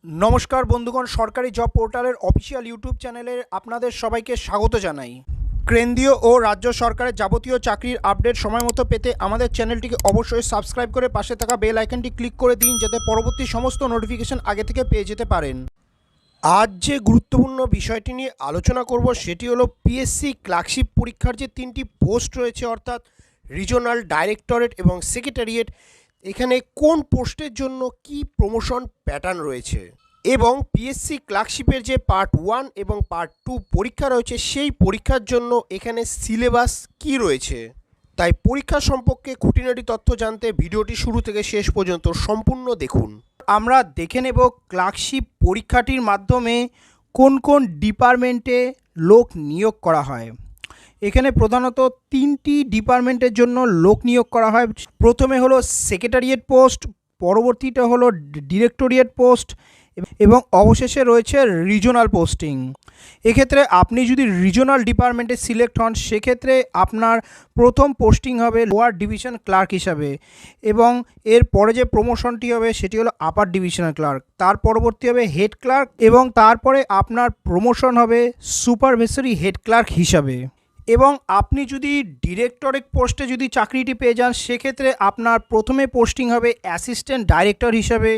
নমস্কার বন্ধুগণ, সরকারি জব পোর্টালের অফিসিয়াল ইউটিউব চ্যানেলে আপনাদের সবাইকে স্বাগত জানাই। কেন্দ্রীয় ও রাজ্য সরকারের যাবতীয় চাকরির আপডেট সময় মতো পেতে আমাদের চ্যানেলটিকে অবশ্যই সাবস্ক্রাইব করে পাশে থাকা বেল আইকনটি ক্লিক করে দিন, যাতে পরবর্তী সমস্ত নোটিফিকেশন আগে থেকে পেয়ে যেতে পারেন। আজ যে গুরুত্বপূর্ণ বিষয়টি নিয়ে আলোচনা করব সেটি হলো পিএসসি ক্লার্কশিপ পরীক্ষার যে তিনটি পোস্ট রয়েছে, অর্থাৎ রিজনাল, ডাইরেক্টরেট এবং সেক্রেটারিয়েট, এখানে কোন পোস্টের জন্য কি প্রমোশন প্যাটার্ন রয়েছে এবং পিএসসি ক্লার্কশিপের যে পার্ট 1 এবং পার্ট 2 পরীক্ষা রয়েছে সেই পরীক্ষার জন্য এখানে সিলেবাস কি রয়েছে। তাই পরীক্ষা সম্পর্কে খুঁটিনাটি তথ্য জানতে ভিডিওটি শুরু থেকে শেষ পর্যন্ত সম্পূর্ণ দেখুন। আমরা দেখে নেব ক্লার্কশিপ পরীক্ষাটির মাধ্যমে কোন কোন ডিপার্টমেন্টে লোক নিয়োগ করা হয়। এখানে প্রধানত তিনটি ডিপার্টমেন্টের জন্য লোক নিয়োগ করা হয়। প্রথমে হলো সেক্রেটারিয়েট পোস্ট, পরবর্তীটা হলো ডিরেক্টরিয়েট পোস্ট এবং অবশেষে রয়েছে রিজনাল পোস্টিং। এক্ষেত্রে আপনি যদি রিজনাল ডিপার্টমেন্টে সিলেক্ট হন, সেক্ষেত্রে আপনার প্রথম পোস্টিং হবে লোয়ার ডিভিশন ক্লার্ক হিসাবে এবং এর পরে যে প্রমোশনটি হবে সেটি হলো আপার ডিভিশনাল ক্লার্ক। তার পরবর্তী হবে হেড ক্লার্ক এবং তারপরে আপনার প্রমোশন হবে সুপারভাইজারি হেড ক্লার্ক হিসাবে। এবং আপনি যদি ডিরেক্টরেট পোস্টে যদি চাকরিটি পেয়ে যান, সেক্ষেত্রে আপনার প্রথমে পোস্টিং হবে অ্যাসিস্ট্যান্ট ডাইরেক্টর হিসাবে,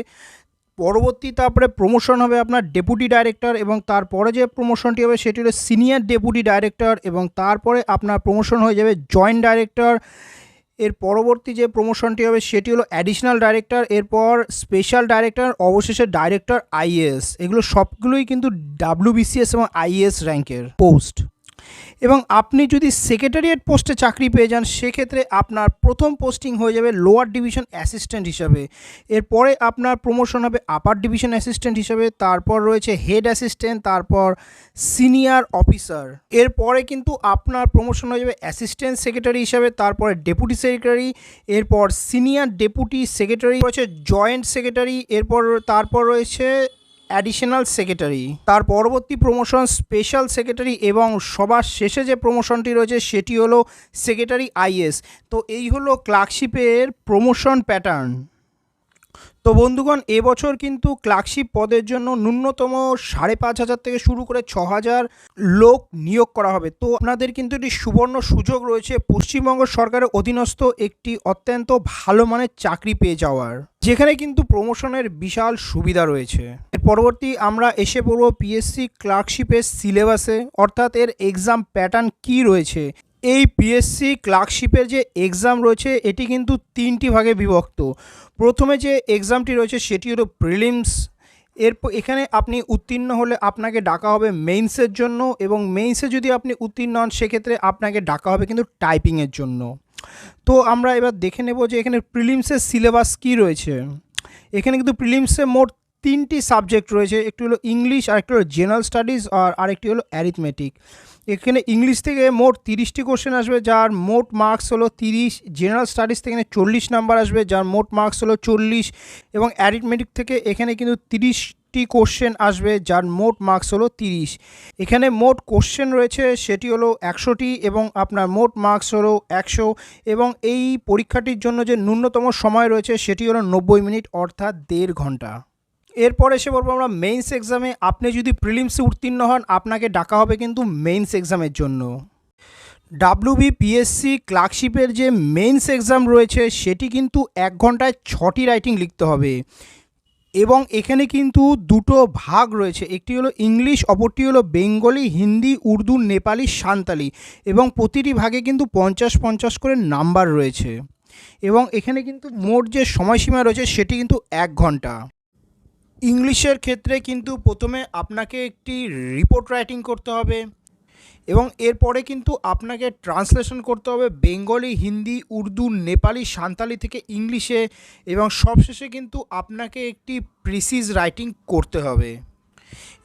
পরবর্তী তারপরে প্রমোশন হবে আপনার ডেপুটি ডাইরেক্টর এবং তারপরে যে প্রমোশনটি হবে সেটি হলো সিনিয়র ডেপুটি ডাইরেক্টর এবং তারপরে আপনার প্রমোশন হয়ে যাবে জয়েন্ট ডাইরেক্টর। এর পরবর্তী যে প্রমোশনটি হবে সেটি হলো অ্যাডিশনাল ডাইরেক্টর, এরপর স্পেশাল ডাইরেক্টর, অবশেষে ডাইরেক্টর আইএএস। এগুলো সবগুলোই কিন্তু ডাব্লিউবিসিএস এবং আইএএস র্যাঙ্কের পোস্ট। এবং আপনি যদি সেক্রেটারিয়েট পোস্টে চাকরি পেয়ে যান, সেক্ষেত্রে আপনার প্রথম পোস্টিং হয়ে যাবে লোয়ার ডিভিশন অ্যাসিস্ট্যান্ট হিসাবে, এরপরে আপনার প্রমোশন হবে আপার ডিভিশন অ্যাসিস্ট্যান্ট হিসাবে, তারপর রয়েছে হেড অ্যাসিস্ট্যান্ট, তারপর সিনিয়র অফিসার। এরপরে কিন্তু আপনার প্রমোশন হয়ে যাবে অ্যাসিস্ট্যান্ট সেক্রেটারি হিসাবে, তারপরে ডেপুটি সেক্রেটারি, এরপর সিনিয়র ডেপুটি সেক্রেটারি, রয়েছে জয়েন্ট সেক্রেটারি, তারপর রয়েছে অ্যাডিশনাল সেক্রেটারি, তার পরবর্তী প্রমোশন স্পেশাল সেক্রেটারি এবং সবার শেষে যে প্রমোশনটি রয়েছে সেটি হলো সেক্রেটারি আইএস। তো এই হলো ক্লার্কশিপের প্রমোশন প্যাটার্ন। তো বন্ধুগণ, এবছর কিন্তু ক্লার্কশিপ পদের জন্য ন্যূনতম 5,500 থেকে শুরু করে 6,000 লোক নিয়োগ করা হবে। তো আপনাদের কিন্তু একটি সুবর্ণ সুযোগ রয়েছে পশ্চিমবঙ্গ সরকারের অধীনস্থ একটি অত্যন্ত ভালো মানের চাকরি পেয়ে যাওয়ার, যেখানে কিন্তু প্রমোশনের বিশাল সুবিধা রয়েছে। এর পরবর্তী আমরা এসে পড়ব পিএসসি ক্লার্কশিপের সিলেবাসে, অর্থাৎ এর এক্সাম প্যাটার্ন কি রয়েছে। এই পিএসসি ক্লার্কশিপের যে এক্সাম রয়েছে এটি কিন্তু তিনটি ভাগে বিভক্ত। প্রথমে যে এক্সামটি রয়েছে সেটি হলো প্রিলিমস। এখানে আপনি উত্তীর্ণ হলে আপনাকে ডাকা হবে মেইনসের জন্য এবং মেইনসে যদি আপনি উত্তীর্ণ হন সেক্ষেত্রে আপনাকে ডাকা হবে কিন্তু টাইপিংয়ের জন্য। তো আমরা এবার দেখে নেব যে এখানে প্রিলিমসের সিলেবাস কী রয়েছে। এখানে কিন্তু প্রিলিমসে মোট তিনটি সাবজেক্ট রয়েছে, একটি হলো ইংলিশ, আরেকটি হলো জেনারেল স্টাডিজ আর আরেকটি হলো অ্যারিথমেটিক। এখানে ইংলিশ থেকে মোট 30টি কোশ্চেন আসবে, যার মোট মার্কস হলো 30। জেনারেল স্টাডিজ থেকে 40 নাম্বার আসবে, যার মোট মার্কস হলো 40 এবং অ্যারিথমেটিক থেকে এখানে কিন্তু 30টি কোশ্চেন আসবে, যার মোট মার্কস হলো 30। এখানে মোট কোশ্চেন রয়েছে সেটি হলো 100টি এবং আপনার মোট মার্কস হলো 100 এবং এই পরীক্ষাটির জন্য যে ন্যূনতম সময় রয়েছে সেটি হলো 90 মিনিট, অর্থাৎ 1.5 ঘন্টা। এরপর এসে বলবো আমরা মেইনস এক্সামে। আপনি যদি প্রিলিমসে উত্তীর্ণ হন আপনাকে ডাকা হবে কিন্তু মেইনস এক্সামের জন্য। ডাব্লিউবিপিএসসি ক্লার্কশিপের যে মেইনস এক্সাম রয়েছে সেটি কিন্তু 1 ঘন্টায় 6টি রাইটিং লিখতে হবে এবং এখানে কিন্তু দুটো ভাগ রয়েছে, একটি হলো ইংলিশ, অপরটি হলো বেঙ্গলি, হিন্দি, উর্দু, নেপালি, সাঁওতালি এবং প্রতিটি ভাগে কিন্তু 50-50 করে নাম্বার রয়েছে এবং এখানে কিন্তু মোট যে সময়সীমা রয়েছে সেটি কিন্তু 1 ঘন্টা। ইংলিশের ক্ষেত্রে কিন্তু প্রথমে আপনাকে একটি রিপোর্ট রাইটিং করতে হবে এবং এরপরে কিন্তু আপনাকে ট্রান্সলেশন করতে হবে বেঙ্গলি, হিন্দি, উর্দু, নেপালি, সাঁওতালি থেকে ইংলিশে এবং সবশেষে কিন্তু আপনাকে একটি প্রিসিজ রাইটিং করতে হবে।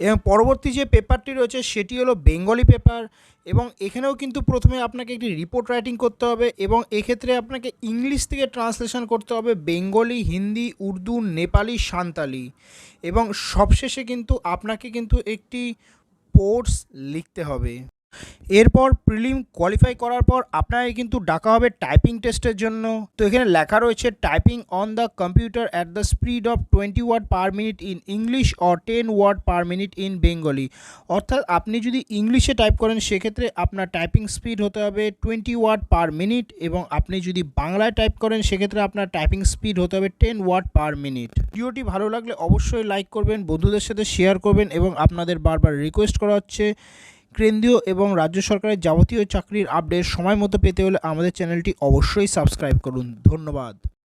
এবং পরবর্তী যে পেপারটি রয়েছে সেটি হলো বেঙ্গলি পেপার এবং এখানেও কিন্তু প্রথমে আপনাকে একটি রিপোর্ট রাইটিং করতে হবে এবং এক্ষেত্রে আপনাকে ইংলিশ থেকে ট্রান্সলেশন করতে হবে বেঙ্গলি, হিন্দি, উর্দু, নেপালি, সাঁওতালি এবং সবশেষে কিন্তু আপনাকে কিন্তু একটি পোর্টস লিখতে হবে। এরপর প্রিলিম কোয়ালিফাই করার পর আপনাকে কিন্তু ডাকা হবে টাইপিং টেস্টের জন্য। তো এখানে লেখা রয়েছে typing on the computer at the speed of 20 word per minute in English or 10 word per minute in Bengali. অর্থাৎ আপনি যদি ইংলিশে টাইপ করেন সেক্ষেত্রে আপনার টাইপিং স্পিড হতে হবে 20 ওয়ার্ড পার মিনিট, এবং আপনি যদি বাংলায় টাইপ করেন সেক্ষেত্রে আপনার টাইপিং স্পিড হতে হবে 10 ওয়ার্ড পার মিনিট। ভিডিওটি ভালো লাগলে অবশ্যই লাইক করবেন, বন্ধুদের সাথে শেয়ার করবেন, এবং আপনাদের বারবার রিকোয়েস্ট করা হচ্ছে কেন্দ্রীয় এবং রাজ্য সরকারের যাবতীয় চাকরির আপডেট সময় মতো পেতে হলে আমাদের চ্যানেলটি অবশ্যই সাবস্ক্রাইব করুন। ধন্যবাদ।